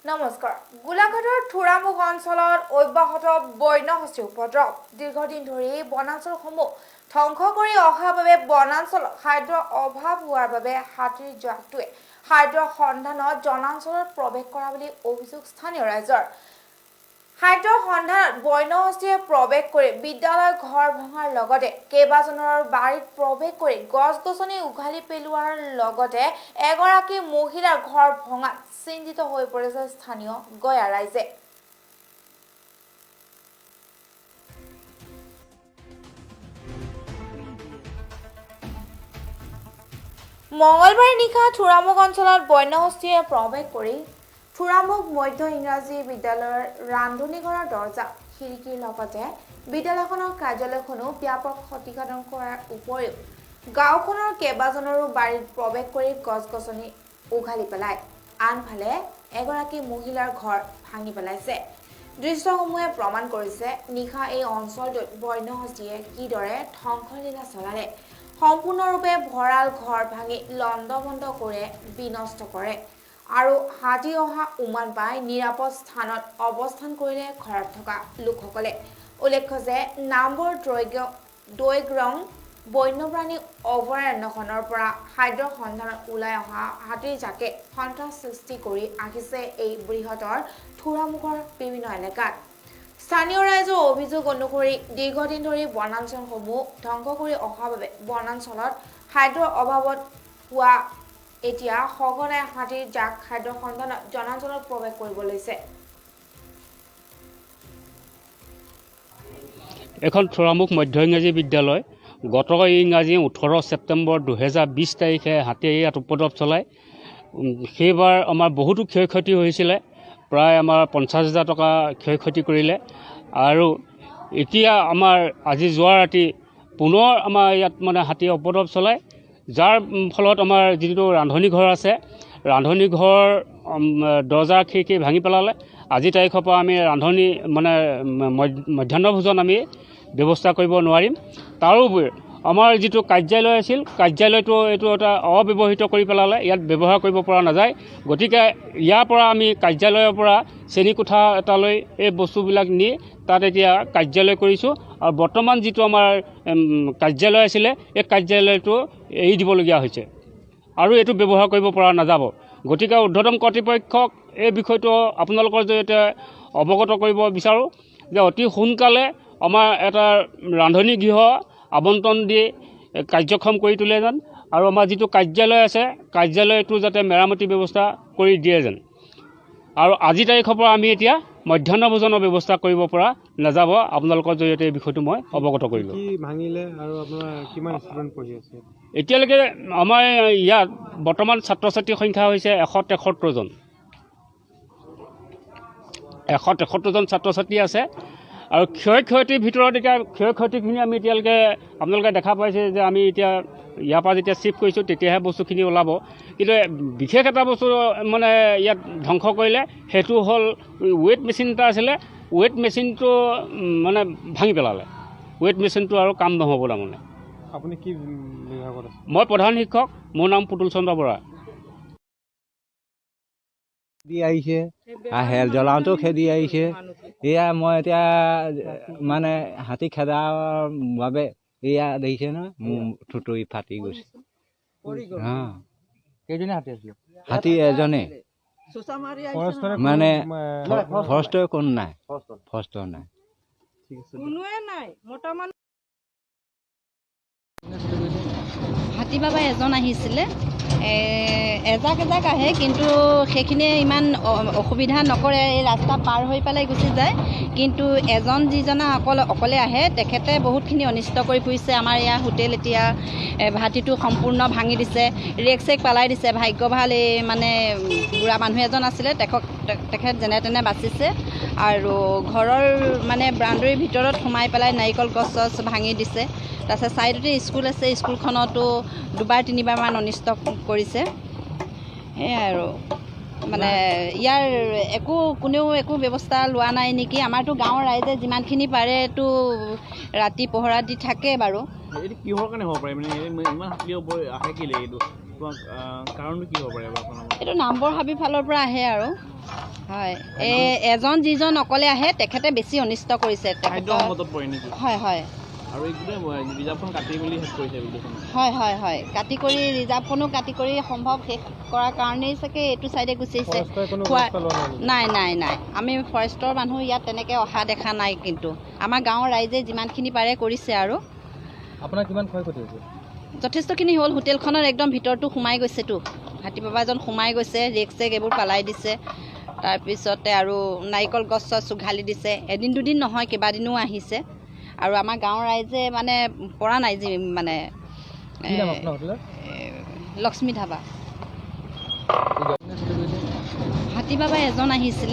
নমস্কাৰ গোলাঘাটৰ থোৰামুখ অঞ্চলত অব্যাহত বন্যহস্তী উপদ্ৰৱ দীৰ্ঘদিন ধৰি বনাঞ্চলসমূহ ধ্বংস কৰি অহাৰ বাবে বনাঞ্চলত খাদ্যৰ অভাৱ হোৱাৰ বাবে হাতীৰ জাকটোৱে খাদ্যৰ সন্ধানত জনাঞ্চলত প্ৰৱেশ কৰা বুলি অভিযোগ স্থানীয় ৰাইজৰ খাদ্যৰ সন্ধানত বন্যহস্তীয়ে প্ৰৱেশ কৰি বিদ্যালয় ঘৰ ভঙাৰ লগতে কেইবাজনৰ বাৰীত প্ৰৱেশ কৰি গছ-গছনি উঘালি পেলোৱাৰ লগতে এগৰাকী মহিলাৰ ঘৰ ভঙাত চিন্তিত হৈ পৰিছে স্থানীয় গয়া ৰাইজে। মঙলবাৰে নিশা থোৰামুখ অঞ্চলত বন্যহস্তীয়ে প্ৰৱেশ কৰি থোৰামুখ মধ্য ইংৰাজী বিদ্যালয়ৰ ৰান্ধনীঘৰৰ দৰ্জা খিৰিকীৰ লগতে বিদ্যালয়খনৰ কাৰ্যালয়খনো ব্যাপক ক্ষতিসাধন কৰাৰ উপৰিও গাঁওখনৰ কেইবাজনৰো বাৰীত প্ৰৱেশ কৰি গছ-গছনি উঘালি পেলায়। আনফালে এগৰাকী মহিলাৰ ঘৰ ভাঙি পেলাইছে। দৃশ্যসমূহে প্ৰমাণ কৰিছে নিশা এই অঞ্চলটোত বন্যহস্তীয়ে কিদৰে ধ্বংসলীলা চলালে। সম্পূৰ্ণৰূপে ভঁৰাল ঘৰ ভাঙি লণ্ডভণ্ড কৰি বিনষ্ট কৰে আৰু হাতী অহা উমান পাই নিৰাপদ স্থানত অৱস্থান কৰিলে ঘৰত থকা লোকসকলে। উল্লেখ্য যে নামবৰ দৈগ্ৰং বন্যপ্ৰাণী অভয়াৰণ্যখনৰ পৰা খাদ্যৰ সন্ধানত ওলাই অহা হাতীৰ জাকে সন্ত্ৰাস সৃষ্টি কৰি আহিছে এই বৃহত্তৰ থোৰামুখৰ বিভিন্ন এলেকাত। স্থানীয় ৰাইজৰ অভিযোগ অনুসৰি দীৰ্ঘদিন ধৰি বনাঞ্চলসমূহ ধ্বংস কৰি অহাৰ বাবে বনাঞ্চলত খাদ্যৰ অভাৱত হোৱা এতিয়া সঘনাই হাতীৰ জাক খাদ্যৰ সন্ধানত জনাঞ্চলত প্ৰৱেশ কৰিব লৈছে। এখন থোৰামুখ মধ্য ইংৰাজী বিদ্যালয় গত ইংৰাজী 18 ছেপ্টেম্বৰ 2020 তাৰিখে হাতীয়ে ইয়াত উপদ্ৰৱ চলায়। সেইবাৰ আমাৰ বহুতো ক্ষয় ক্ষতি হৈছিলে, প্ৰায় আমাৰ 50,000 টকা ক্ষয় ক্ষতি কৰিলে। আৰু এতিয়া আমাৰ আজি যোৱা ৰাতি পুনৰ আমাৰ ইয়াত হাতীয়ে উপদ্ৰৱ চলায়, যাৰ ফলত আমাৰ যিটো ৰান্ধনী ঘৰ আছে, ৰান্ধনী ঘৰ দৰ্জা খিৰিকী ভাঙি পেলালে। আজি তাৰিখৰ পৰা আমি ৰান্ধনী মধ্যাহ্ন ভোজন আমি ব্যৱস্থা কৰিব নোৱাৰিম। তাৰোপৰি আমাৰ যিটো কাৰ্যালয় আছিল, কাৰ্যালয়টো এইটো এটা অব্যৱহৃত কৰি পেলালে, ইয়াত ব্যৱহাৰ কৰিব পৰা নাযায়। গতিকে ইয়াৰ পৰা আমি কাৰ্যালয়ৰ পৰা শ্ৰেণীকোঠা এটালৈ এই বস্তুবিলাক নি তাত এতিয়া কাৰ্যালয় কৰিছোঁ। আৰু বৰ্তমান যিটো আমাৰ কাৰ্যালয় আছিলে, এই কাৰ্যালয়টো এৰি দিবলগীয়া হৈছে আৰু এইটো ব্যৱহাৰ কৰিব পৰা নাযাব। গতিকে ঊৰ্ধ্বতম কৰ্তৃপক্ষক এই বিষয়টো আপোনালোকৰ জৰিয়তে অৱগত কৰিব বিচাৰোঁ যে অতি সোনকালে আমাৰ এটা ৰান্ধনী গৃহ আবণ্টন দি কাৰ্যক্ষম কৰি তোলে যেন, আৰু আমাৰ যিটো কাৰ্যালয় আছে কাৰ্যালয়টো যাতে মেৰামতি ব্যৱস্থা কৰি দিয়ে যেন। আৰু আজি তাৰিখৰ পৰা আমি এতিয়া মধ্যাহ্ন ভোজনৰ ব্যৱস্থা কৰিব পৰা নাযাব। আপোনালোকৰ জৰিয়তে এই বিষয়টো মই অৱগত কৰিলোঁ। এতিয়ালৈকে আমাৰ ইয়াত বৰ্তমান ছাত্ৰ ছাত্ৰীৰ সংখ্যা হৈছে 173 জন। 173 জন ছাত্ৰ ছাত্ৰী আছে। আৰু ক্ষয় ক্ষতিৰ ভিতৰত এতিয়া ক্ষয় ক্ষতিখিনি আমি এতিয়ালৈকে আপোনালোকে দেখা পাইছে যে আমি এতিয়া ইয়াৰ পৰা যেতিয়া শ্বিফ্ট কৰিছোঁ তেতিয়াহে বস্তুখিনি ওলাব। কিন্তু বিশেষ এটা বস্তু ইয়াত ধ্বংস কৰিলে, সেইটো হ'ল ৱেট মেচিন এটা আছিলে, ৱেট মেচিনটো ভাঙি পেলালে। ৱেট মেচিনটো আৰু কাম নহ'ব তাৰমানে। আপুনি কি বিভাগত আছে? মই প্ৰধান শিক্ষক, মোৰ নাম পুতুল চন্দ্ৰ বৰা। দি আহিছে, হেল জ্বলাওঁতেও খেদি আহিছে। এয়া মই এতিয়া হাতী খেদাৰ বাবে এয়া দেখিছে নহয়, মোৰ থুতৰি ফাটি গৈছে। হাতী এজনে ফৰেষ্টৰ কোনো নাই, ফৰেষ্টৰ নাই। হাতী বাবা এজন আহিছিলে, এজাক আহে, কিন্তু সেইখিনিয়ে ইমান অসুবিধা নকৰে, এই ৰাস্তা পাৰ হৈ পেলাই গুচি যায়। কিন্তু এজন যিজনা অকলে আহে, তেখেতে বহুতখিনি অনিষ্ট কৰি ফুৰিছে আমাৰ ইয়াৰ হোটেল। এতিয়া হাতীটো সম্পূৰ্ণ ভাঙি দিছে, ৰেক চেক পেলাই দিছে। ভাগ্য ভাল এই বুঢ়া মানুহ এজন আছিলে, তেখেত যেনে তেনে বাচিছে। আৰু ঘৰৰ বাউণ্ডেৰীৰ ভিতৰত সোমাই পেলাই নাৰিকল গছ ভাঙি দিছে। তাৰপিছত ছাইডতে স্কুল আছে, স্কুলখনতো 2-3বাৰমান অনিষ্ট কৰিছে। সেয়াই আৰু ইয়াৰ কোনেও একো ব্যৱস্থা লোৱা নাই নেকি। আমাৰতো গাঁৱৰ ৰাইজে যিমানখিনি পাৰেতো ৰাতি পহৰা দি থাকে বাৰু। কিহৰ কাৰণে হ'ব পাৰে ইমান হাতীৰ ওপৰত আহে কেলে? এইটো কাৰণটো কি হ'ব পাৰে? এইটো নামবৰ হাবি ফালৰ পৰা আহে আৰু হয় এজন যিজন অকলে আহে তেখেতে বেছি অনিষ্ট কৰিছে খাদ্য সংকটত পৰে নেকি হয় হয় আৰু এই গোটেই ৰিজাৰ্ভখন কাটি মেলি শেষ কৰিছে গোটেইখন হয় হয় হয় কাটি কৰি ৰিজাৰ্ভখনো কাটি কৰি সম্ভৱ শেষ কৰাৰ কাৰণেই চাগে এইটো চাইডে গুচিছে নাই নাই নাই আমি ফৰেষ্টৰ মানুহ ইয়াত তেনেকৈ অহা দেখা নাই কিন্তু আমাৰ গাঁৱৰ ৰাইজে যিমানখিনি পাৰে কৰিছে আৰু আপোনাৰ কিমান ক্ষয়ক্ষতি হৈছে যথেষ্টখিনি হ'ল হোটেলখনৰ একদম ভিতৰটো সোমাই গৈছেতো হাতী বাবা এজন সোমাই গৈছে ৰেক চেক এইবোৰ পেলাই দিছে তাৰপিছতে আৰু নাৰিকল গছ চছ উঘালি দিছে এদিন দুদিন নহয় কেইবাদিনো আহিছে আৰু আমাৰ গাঁৱৰ ৰাইজে মানে পৰা নাই যি মানে লক্ষ্মী ধাবা হাতী বাবা এজন আহিছিল